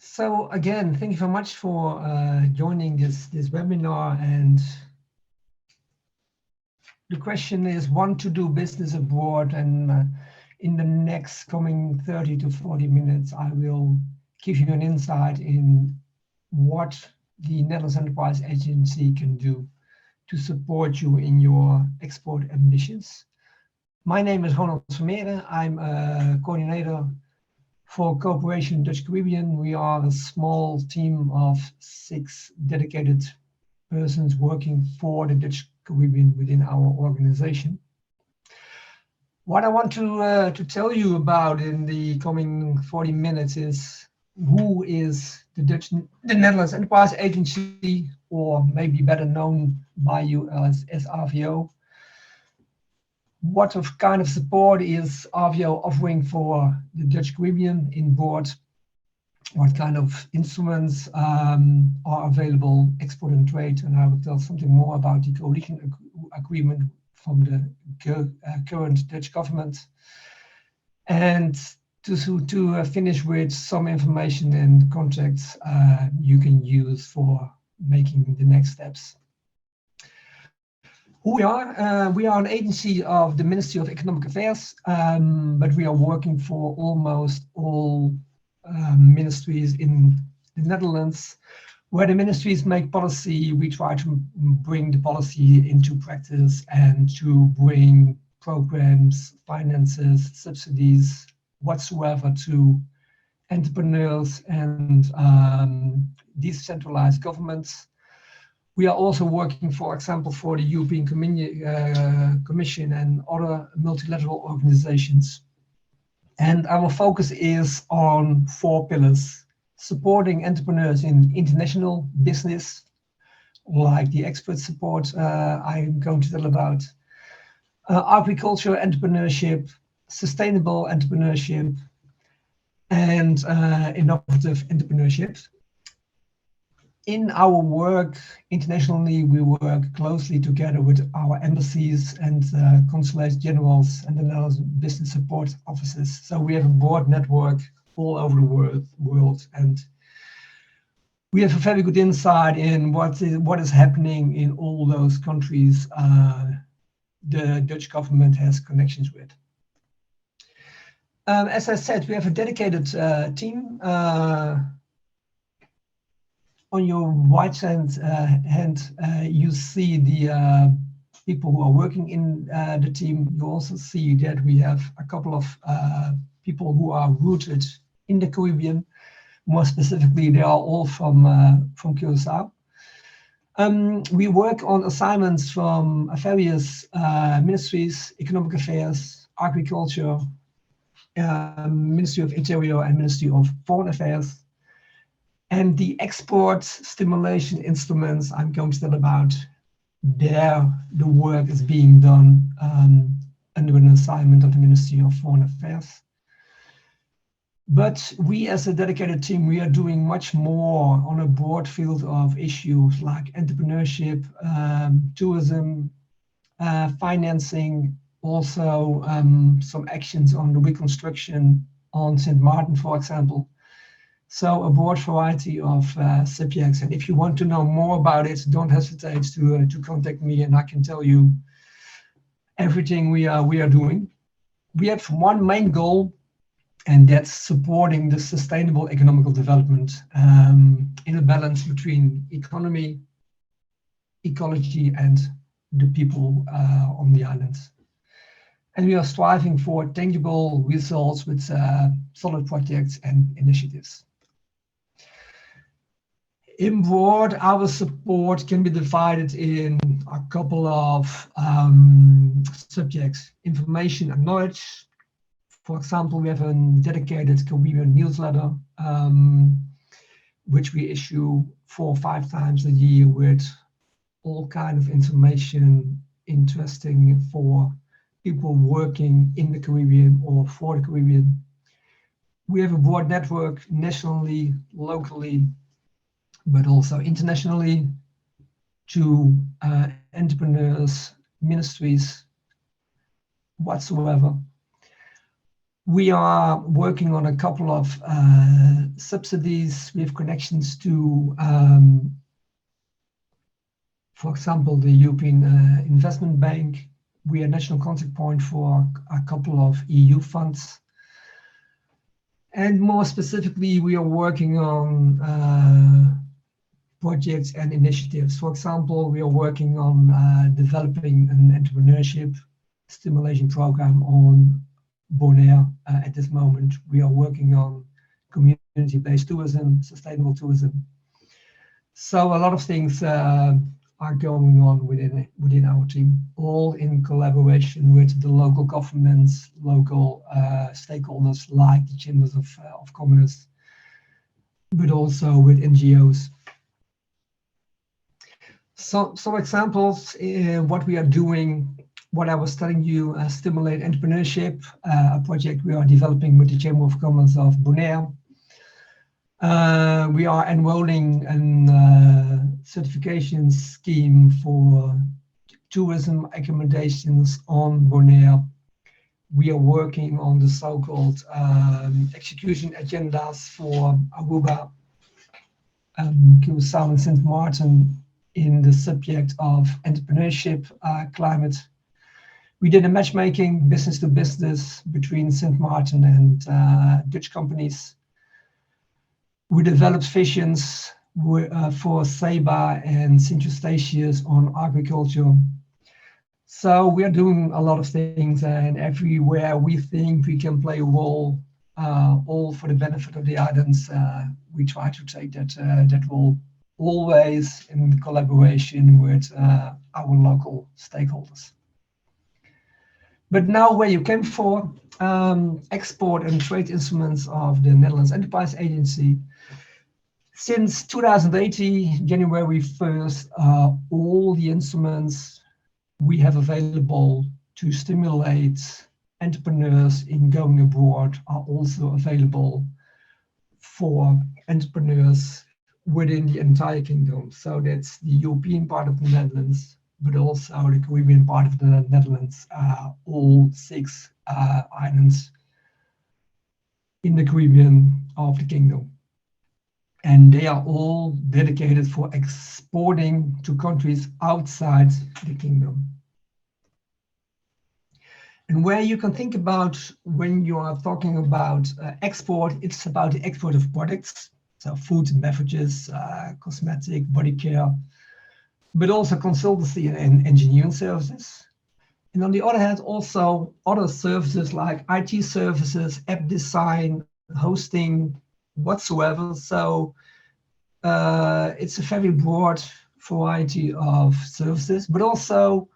So again, thank you very much for joining this webinar. And the question is, want to do business abroad? And in the next coming 30 to 40 minutes, I will give you an insight in what the Netherlands Enterprise Agency can do to support you in your export ambitions. My name is Ronald Vermeeren. I'm a coordinator for cooperation in Dutch Caribbean. We are a small team of 6 dedicated persons working for the Dutch Caribbean within our organization. What I want to tell you about in the coming 40 minutes is who is the Netherlands Enterprise Agency, or maybe better known by you as 𝗀𝑉O. What kind of support is 𝗀𝑉O offering for the Dutch Caribbean in board? What kind of instruments are available, export and trade? And I will tell something more about the coalition agreement from the current Dutch government. And to finish with some information and contacts you can use for making the next steps. Who we are an agency of the Ministry of Economic Affairs, but we are working for almost all ministries in the Netherlands. Where the ministries make policy, we try to bring the policy into practice and to bring programs, finances, subsidies, whatsoever to entrepreneurs and decentralized governments. We are also working, for example, for the European Commission and other multilateral organizations. And our focus is on 4 pillars: supporting entrepreneurs in international business, like the expert support I'm going to tell about, agriculture entrepreneurship, sustainable entrepreneurship, and innovative entrepreneurship. In our work internationally, we work closely together with our embassies and consulate generals and the Netherlands business support offices. So we have a broad network all over the world, and we have a very good insight in what is happening in all those countries the Dutch government has connections with. As I said, we have a dedicated team. On your right hand, you see the people who are working in the team. You also see that we have a couple of people who are rooted in the Caribbean. More specifically, they are all from Curaçao. We work on assignments from various ministries: Economic Affairs, Agriculture, Ministry of Interior, and Ministry of Foreign Affairs. And the export stimulation instruments I'm going to tell about, there the work is being done under an assignment of the Ministry of Foreign Affairs. But we as a dedicated team, we are doing much more on a broad field of issues like entrepreneurship, tourism, financing, also some actions on the reconstruction on St. Martin, for example. So a broad variety of subjects. And if you want to know more about it, don't hesitate to contact me, and I can tell you everything we are doing. We have one main goal, and that's supporting the sustainable economical development in a balance between economy, ecology, and the people on the islands. And we are striving for tangible results with solid projects and initiatives. In broad, our support can be divided in a couple of subjects: information and knowledge. For example, we have a dedicated Caribbean newsletter, which we issue 4 or 5 times a year with all kinds of information interesting for people working in the Caribbean or for the Caribbean. We have a broad network nationally, locally, but also internationally, to entrepreneurs, ministries, whatsoever. We are working on a couple of subsidies. We have connections to, for example, the European Investment Bank. We are national contact point for a couple of EU funds. And more specifically, we are working on projects and initiatives. For example, we are working on developing an entrepreneurship stimulation program on Bonaire. At this moment, we are working on community-based tourism, sustainable tourism. So a lot of things are going on within our team, all in collaboration with the local governments, local stakeholders like the chambers of commerce, but also with NGOs. So some examples in what we are doing, what I was telling you, Stimulate Entrepreneurship, a project we are developing with the Chamber of Commerce of Bonaire. We are enrolling a certification scheme for tourism accommodations on Bonaire. We are working on the so-called execution agendas for Aruba, Curaçao and St. Martin in the subject of entrepreneurship, climate. We did a matchmaking business to business between St. Martin and Dutch companies. We developed visions for Saba and St. Eustatius on agriculture. So we are doing a lot of things, and everywhere we think we can play a role, all for the benefit of the islands, we try to take that role, always in collaboration with our local stakeholders. But now where you came for, export and trade instruments of the Netherlands Enterprise Agency. Since 2018, January 1st, all the instruments we have available to stimulate entrepreneurs in going abroad are also available for entrepreneurs within the entire kingdom. So that's the European part of the Netherlands, but also the Caribbean part of the Netherlands, all 6 islands in the Caribbean of the kingdom. And they are all dedicated for exporting to countries outside the kingdom. And where you can think about when you are talking about export, it's about the export of products. So food and beverages, cosmetic, body care, but also consultancy and engineering services. And on the other hand, also other services like IT services, app design, hosting, whatsoever. So it's a very broad variety of services, but also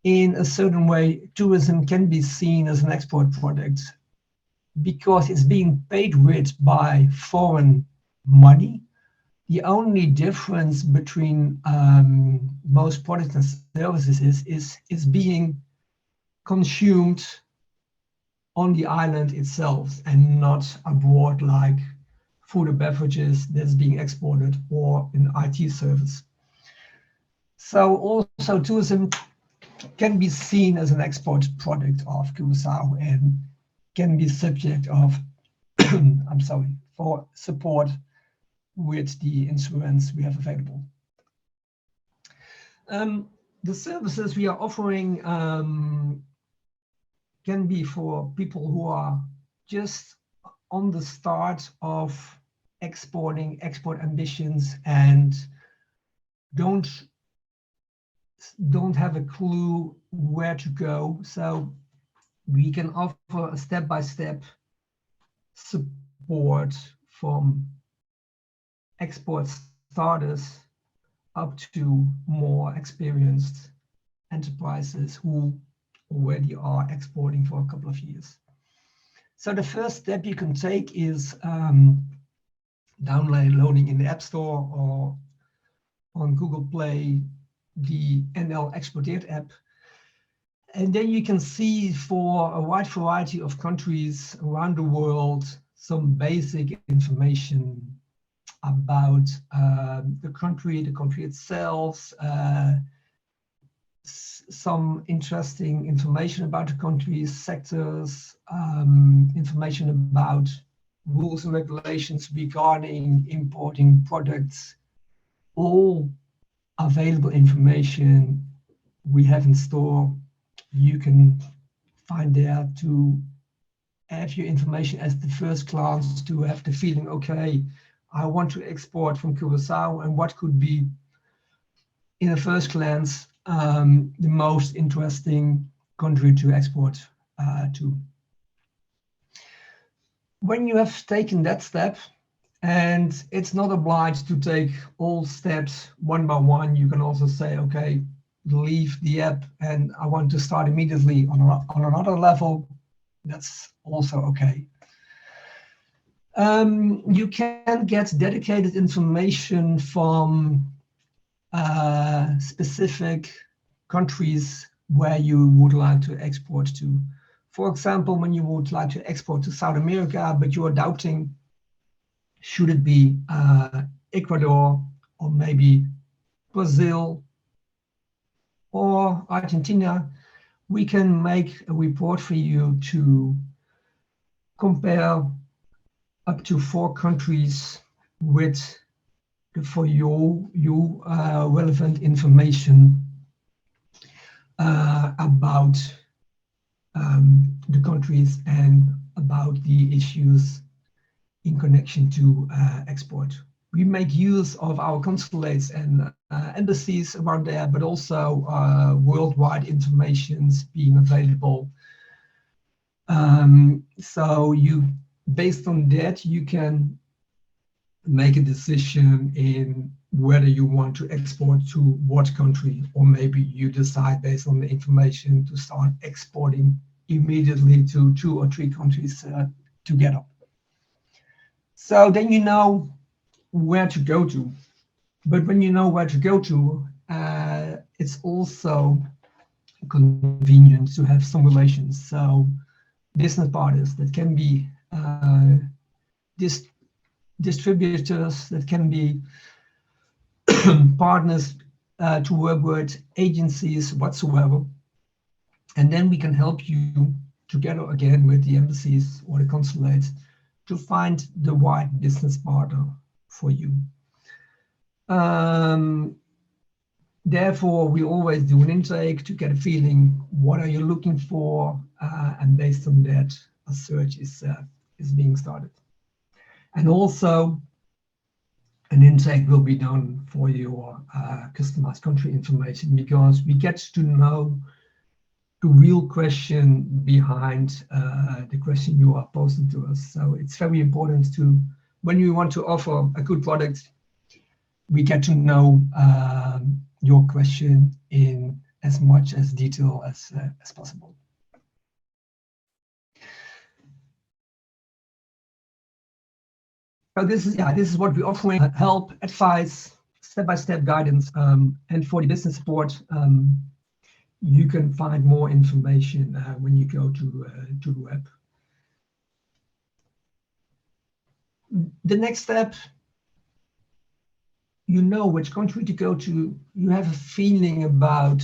in a certain way, tourism can be seen as an export product because it's being paid with by foreign money. The only difference between most products and services is being consumed on the island itself and not abroad, like food or beverages that's being exported or an IT service. So also tourism can be seen as an export product of Curaçao and can be subject of, for support with the instruments we have available. The services we are offering can be for people who are just on the start of export ambitions and don't have a clue where to go. So we can offer a step-by-step support from export starters up to more experienced enterprises who already are exporting for a couple of years. So the first step you can take is downloading in the App Store or on Google Play the NL Exporteert app. And then you can see for a wide variety of countries around the world some basic information about the country itself, some interesting information about the countries, sectors, information about rules and regulations regarding importing products, all available information we have in store. You can find there to have your information as the first glance, to have the feeling, okay, I want to export from Curacao, and what could be, in the first glance, the most interesting country to export to. When you have taken that step, and it's not obliged to take all steps one by one, you can also say, okay, leave the app and I want to start immediately on another level. That's also okay. You can get dedicated information from specific countries where you would like to export to. For example, when you would like to export to South America, but you are doubting, should it be Ecuador, or maybe Brazil or Argentina, we can make a report for you to compare up to 4 countries with, for you relevant information about the countries and about the issues in connection to export. We make use of our consulates and embassies around there, but also worldwide informations being available. So based on that, you can make a decision in whether you want to export to what country, or maybe you decide based on the information to start exporting immediately to 2 or 3 countries together. So then you know where to go to. But when you know where to go to, it's also convenient to have some relations. So business partners that can be distributors, that can be partners to work with, agencies whatsoever. And then we can help you together again with the embassies or the consulates to find the right business partner for you. Therefore, we always do an intake to get a feeling, what are you looking for? And based on that, a search is being started. And also, an intake will be done for your customized country information, because we get to know the real question behind the question you are posing to us. So it's very important to, when you want to offer a good product, we get to know your question in as much as detail as possible. So this is what we're offering: help, advice, step-by-step guidance, and for the business support, you can find more information when you go to the web. The next step, you know which country to go to, you have a feeling about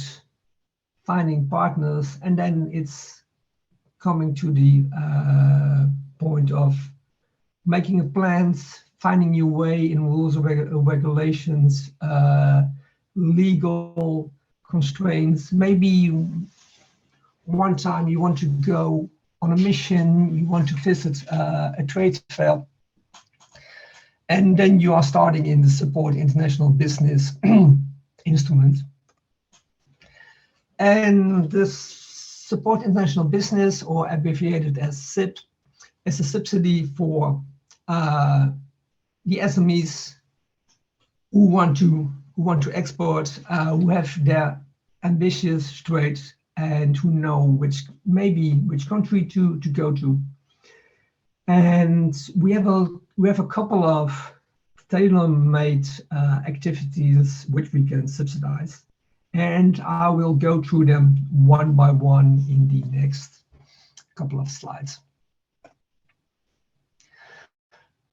finding partners, and then it's coming to the point of making plans, finding your way in rules and regulations, legal constraints. Maybe one time you want to go on a mission, you want to visit a trade fair, and then you are starting in the support international business instrument. And this support international business, or abbreviated as SIP, is a subsidy for the SMEs who want to export, who have their ambitions straight, and who know which country to go to. And we have a couple of tailor-made activities which we can subsidize, and I will go through them one by one in the next couple of slides.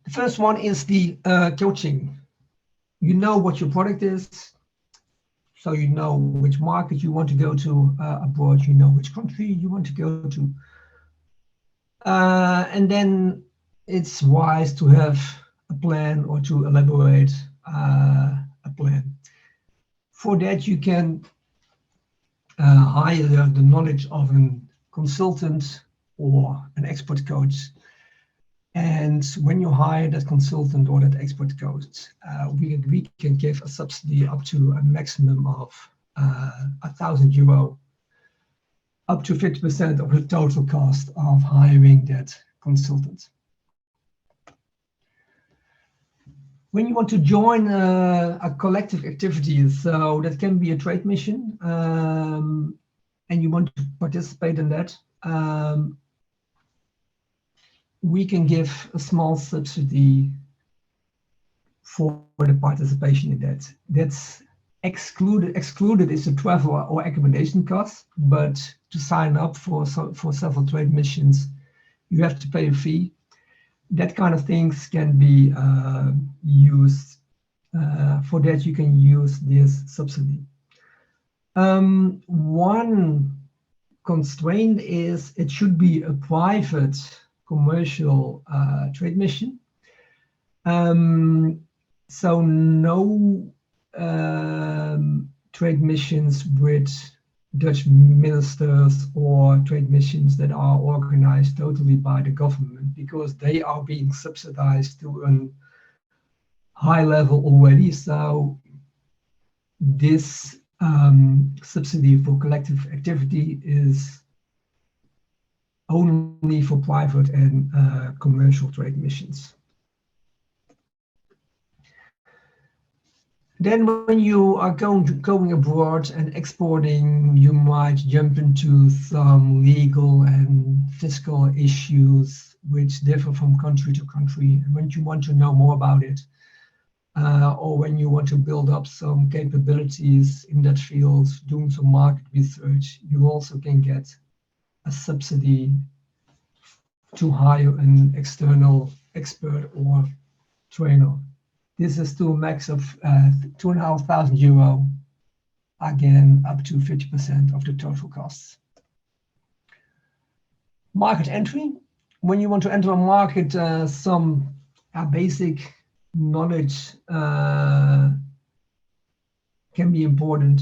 The first one is the coaching. You know what your product is. So you know which market you want to go to abroad, you know which country you want to go to. And then it's wise to have a plan or to elaborate a plan. For that, you can hire the knowledge of a consultant or an expert coach. And when you hire that consultant or that expert coach, we can give a subsidy up to a maximum of €1,000, up to 50% of the total cost of hiring that consultant. When you want to join a collective activity, so that can be a trade mission, and you want to participate in that, we can give a small subsidy for the participation in that. That's excluded is the travel or accommodation costs, but to sign up for several trade missions, you have to pay a fee. That kind of things can be used. For that, you can use this subsidy. One constraint is it should be a private commercial trade mission. So no trade missions with Dutch ministers or trade missions that are organized totally by the government, because they are being subsidized to a high level already. So this subsidy for collective activity is only for private and commercial trade missions. Then when you are going abroad and exporting, you might jump into some legal and fiscal issues which differ from country to country. And when you want to know more about it, or when you want to build up some capabilities in that field, doing some market research, you also can get a subsidy to hire an external expert or trainer. This is to a max of €2,500, again, up to 50% of the total costs. Market entry. When you want to enter a market, some basic knowledge can be important.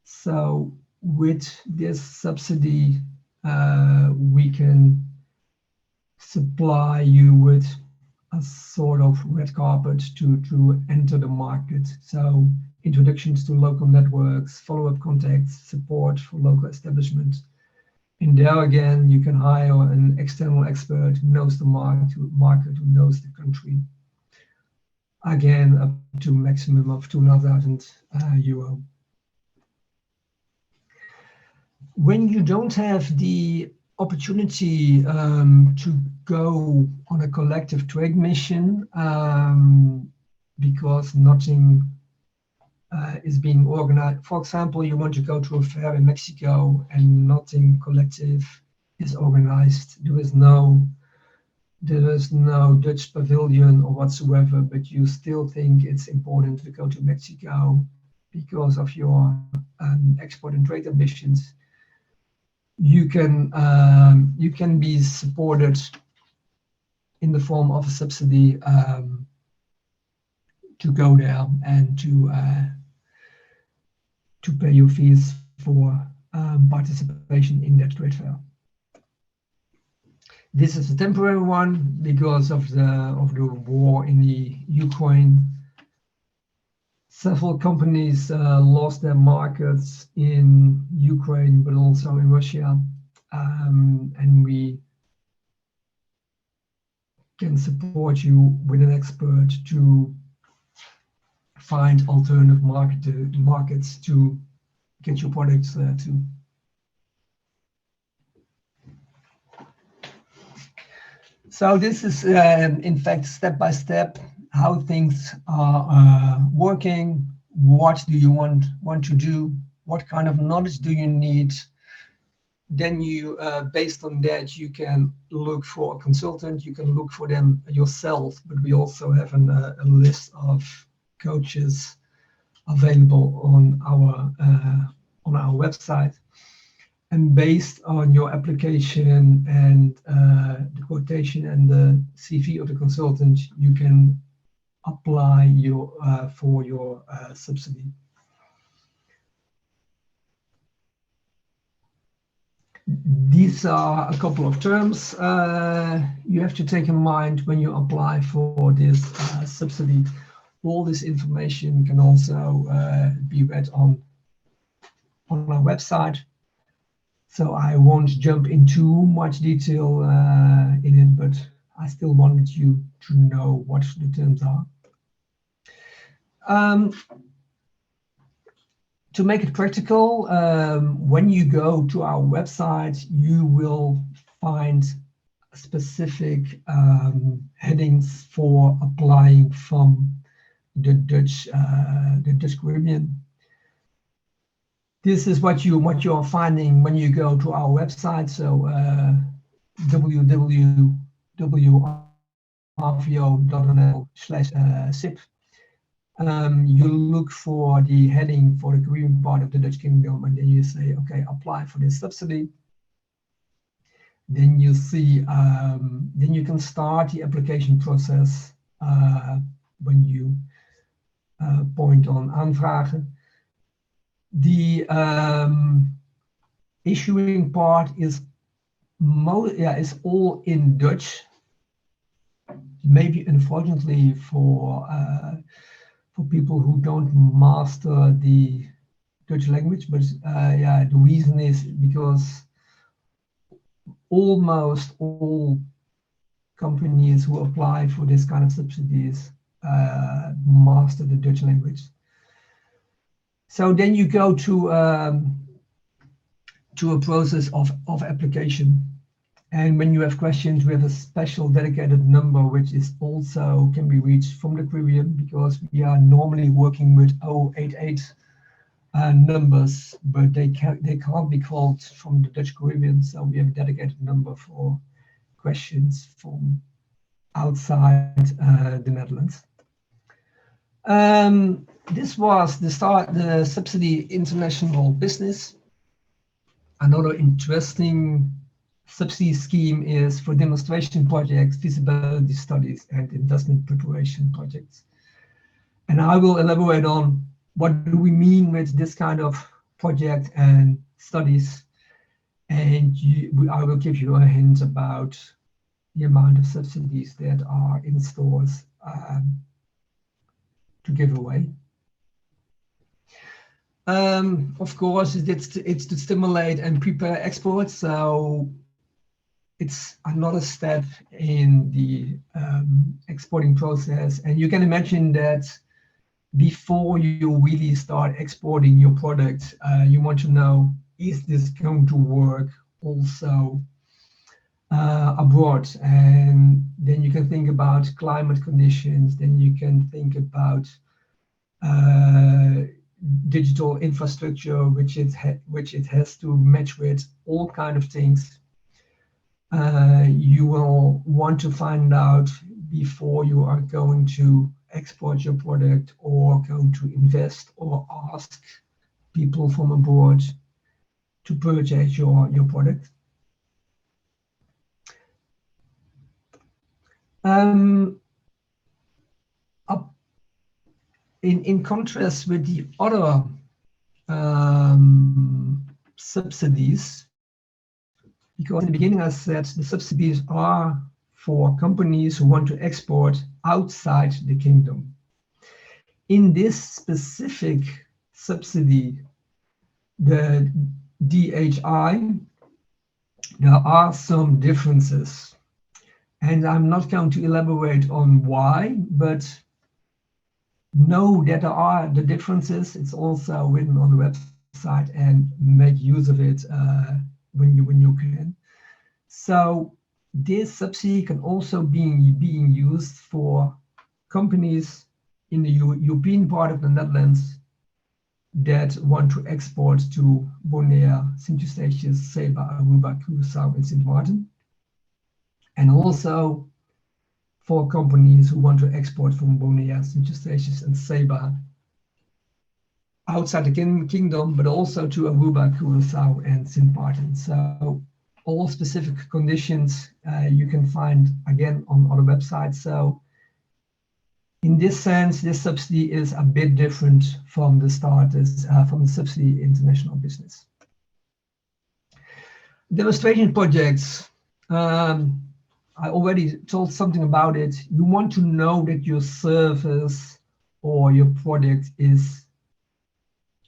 So with this subsidy, we can supply you with a sort of red carpet to enter the market. So introductions to local networks, follow-up contacts, support for local establishment. And there again, you can hire an external expert who knows the market, who knows the country. Again, up to a maximum of €2,500. When you don't have the opportunity to go on a collective trade mission because nothing is being organized. For example, you want to go to a fair in Mexico and nothing collective is organized. There is no Dutch pavilion or whatsoever, but you still think it's important to go to Mexico because of your export and trade ambitions. You can be supported in the form of a subsidy to go there and to pay your fees for participation in that trade fair. This is a temporary one because of the war in the Ukraine. Several companies lost their markets in Ukraine, but also in Russia, and we can support you with an expert to find alternative markets to get your products to. So this is, in fact, step by step, how things are working. What do you want to do? What kind of knowledge do you need? Then you, based on that, you can look for a consultant. You can look for them yourself, but we also have a list of coaches available on our website. And based on your application and the quotation and the CV of the consultant, you can apply for your subsidy. These are a couple of terms you have to take in mind when you apply for this subsidy. All this information can also be read on our website. So I won't jump into much detail in it, but I still wanted you to know what the terms are. To make it practical, when you go to our website, you will find specific headings for applying from the Dutch Caribbean. This is what you are finding when you go to our website. So www.vvo.nl/SIP. You look for the heading for the Caribbean part of the Dutch Kingdom, and then you say, okay, apply for this subsidy. Then you see, then you can start the application process when you point on aanvragen. The issuing part is all in Dutch. Maybe unfortunately for people who don't master the Dutch language, but the reason is because almost all companies who apply for this kind of subsidies master the Dutch language. So then you go to a process of application. And when you have questions, we have a special dedicated number, which is also can be reached from the Caribbean, because we are normally working with 088 numbers, but they can't be called from the Dutch Caribbean. So we have a dedicated number for questions from outside the Netherlands. This was the subsidy international business. Another interesting subsidy scheme is for demonstration projects, feasibility studies, and investment preparation projects. And I will elaborate on what do we mean with this kind of project and studies. And I will give you a hint about the amount of subsidies that are in stores to give away. Of course, it's to stimulate and prepare exports. So it's another step in the exporting process. And you can imagine that before you really start exporting your product, you want to know, is this going to work also abroad? And then you can think about climate conditions, then you can think about digital infrastructure, which it has to match with, all kind of things. You will want to find out before you are going to export your product or going to invest or ask people from abroad to purchase your product. In contrast with the other subsidies, because in the beginning I said the subsidies are for companies who want to export outside the kingdom. In this specific subsidy, the DHI, there are some differences. And I'm not going to elaborate on why, but know that there are the differences. It's also written on the website, and make use of it when you can. So this subsidy can also be being used for companies in the European part of the Netherlands that want to export to Bonaire, St. Eustatius, Saba, Aruba, Curaçao, and St. Martin. And also for companies who want to export from Bonaire, St. Eustatius, and Saba outside the kingdom, but also to Aruba, Curacao, and Sint Maarten. So all specific conditions you can find again on other websites. So in this sense, this subsidy is a bit different from the starters, from the subsidy international business. Demonstration projects. I already told something about it. You want to know that your service or your product is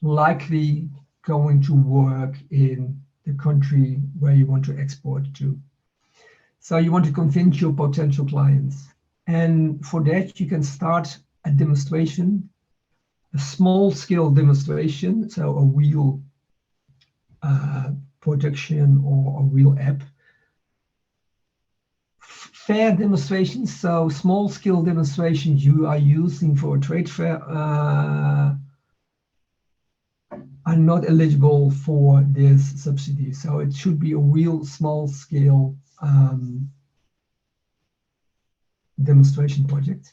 likely going to work in the country where you want to export to. So you want to convince your potential clients. And for that, you can start a demonstration, a small scale demonstration, so a real production or a real app. Fair demonstrations, so small scale demonstrations you are using for a trade fair are not eligible for this subsidy. So it should be a real small scale demonstration project.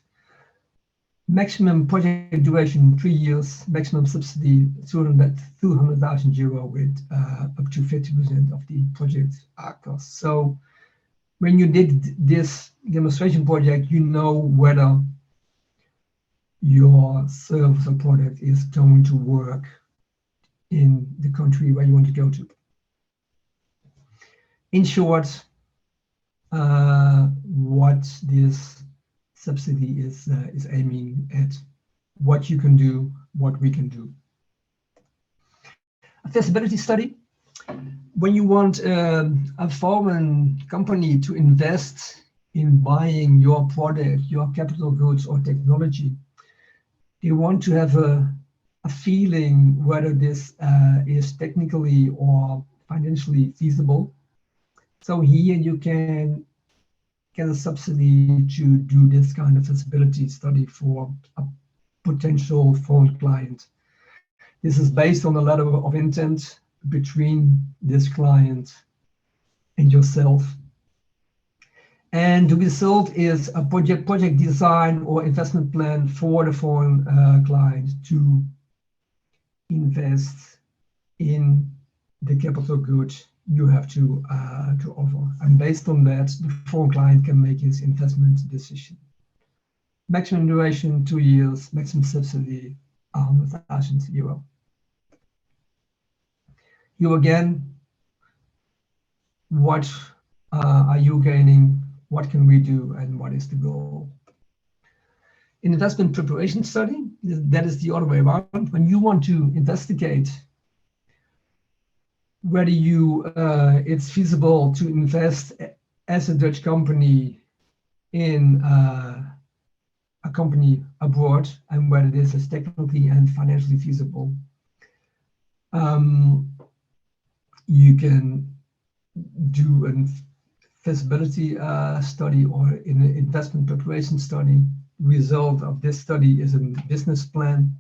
Maximum project duration 3 years, maximum subsidy 200,000 euro with up to 50% of the project cost. So when you did this demonstration project, you know whether your service or product is going to work in the country where you want to go to. In short, what this subsidy is aiming at, what you can do, what we can do. A feasibility study. When you want a foreign company to invest in buying your product, your capital goods or technology, they want to have a feeling whether this is technically or financially feasible. So here you can get a subsidy to do this kind of feasibility study for a potential foreign client. This is based on a letter of intent between this client and yourself. And the result is a project design or investment plan for the foreign client to invest in the capital goods you have to offer. And based on that, the foreign client can make his investment decision. Maximum duration 2 years, maximum subsidy 100,000 euro. You again, what are you gaining? What can we do? And what is the goal? In investment preparation study, that is the other way around. When you want to investigate whether it's feasible to invest as a Dutch company in a company abroad, and whether this is technically and financially feasible, you can do a feasibility study or in an investment preparation study. Result of this study is a business plan.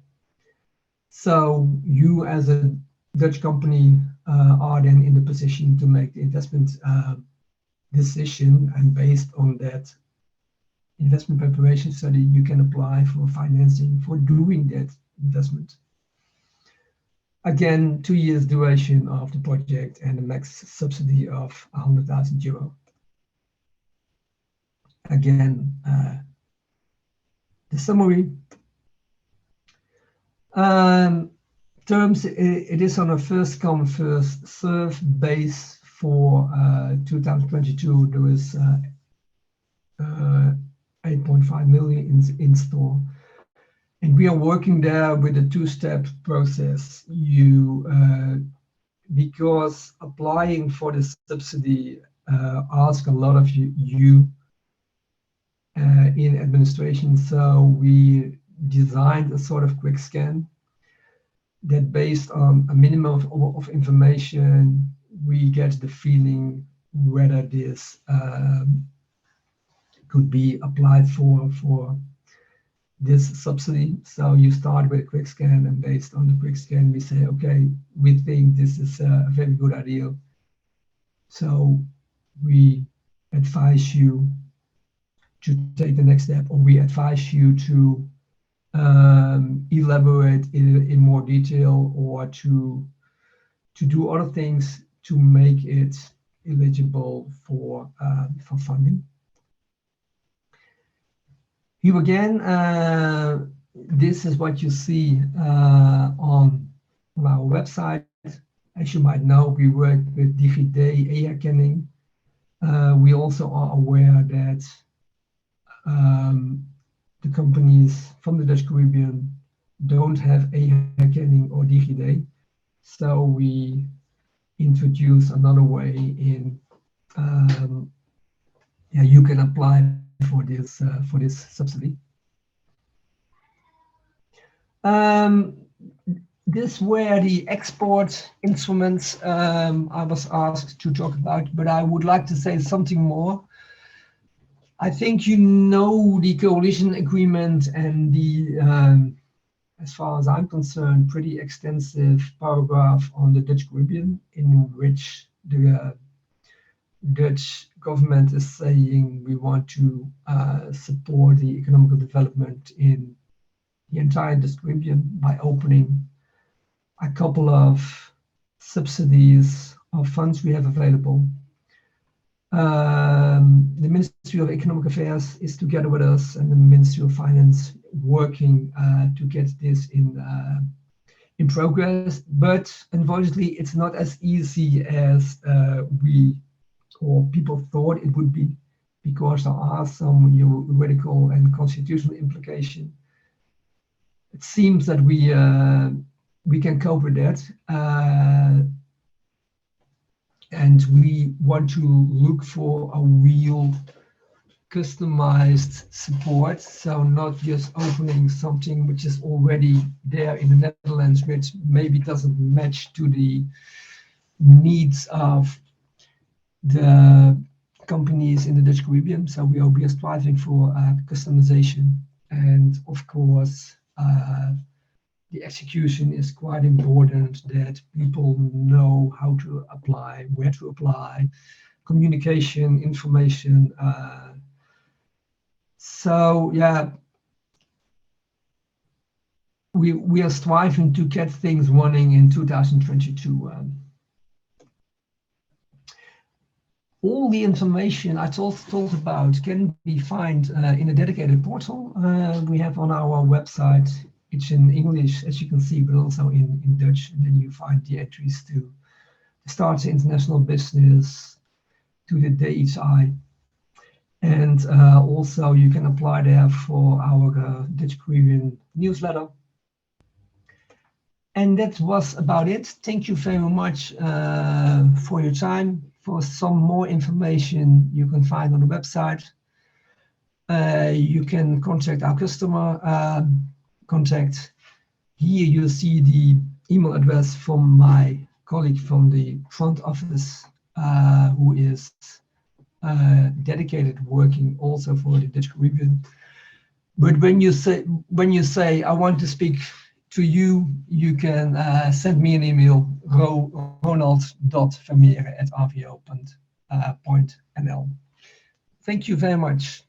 So you as a Dutch company are then in the position to make the investment decision, and based on that investment preparation study, you can apply for financing for doing that investment. Again, 2 years duration of the project and a max subsidy of 100,000 euro. Again, the summary. Terms, it is on a first come, first serve base for 2022. There is 8.5 million in store. And we are working there with a two-step process. Because applying for the subsidy asks a lot of you in administration. So we designed a sort of quick scan that, based on a minimum of information, we get the feeling whether this could be applied for this subsidy. So you start with a quick scan, and based on the quick scan, we say, okay, we think this is a very good idea. So we advise you to take the next step, or we advise you to elaborate in more detail, or to do other things to make it eligible for funding. Here again, this is what you see on our website. As you might know, we work with 𝗸𝗂𝗽𝗽𝗀𝗃𝗃𝗀. We also are aware that the companies from the Dutch Caribbean don't have 𝗃𝗃𝗃𝗃 or 𝗸𝗂𝗽𝗃, so we introduce another way in you can apply for this subsidy. This were the export instruments I was asked to talk about, but I would like to say something more. I think you know the coalition agreement and the, as far as I'm concerned, pretty extensive paragraph on the Dutch Caribbean, in which the Dutch government is saying we want to support the economical development in the entire Dutch Caribbean by opening a couple of subsidies of funds we have available. The Ministry of Economic Affairs is together with us, and the Ministry of Finance working to get this in progress. But unfortunately, it's not as easy as we or people thought it would be, because there are some juridical and constitutional implications. It seems that we can cope with that. And we want to look for a real customized support. So not just opening something which is already there in the Netherlands, which maybe doesn't match to the needs of the companies in the Dutch Caribbean. So we are striving for customization. And of course, the execution is quite important, that people know how to apply, where to apply, communication, information. So yeah, we are striving to get things running in 2022. All the information I told about can be found in a dedicated portal we have on our website. It's in English, as you can see, but also in Dutch. And then you find the entries to start the international business, to the 𝗀𝗃𝗽𝗃𝗃. And also you can apply there for our Dutch Caribbean newsletter. And that was about it. Thank you very much for your time. For some more information you can find on the website. You can contact our customer contact. Here you see the email address from my colleague from the front office, who is dedicated working also for the Dutch Caribbean. But when you say I want to speak to you, you can send me an email, ronald.vermeeren@rvo.nl. Thank you very much.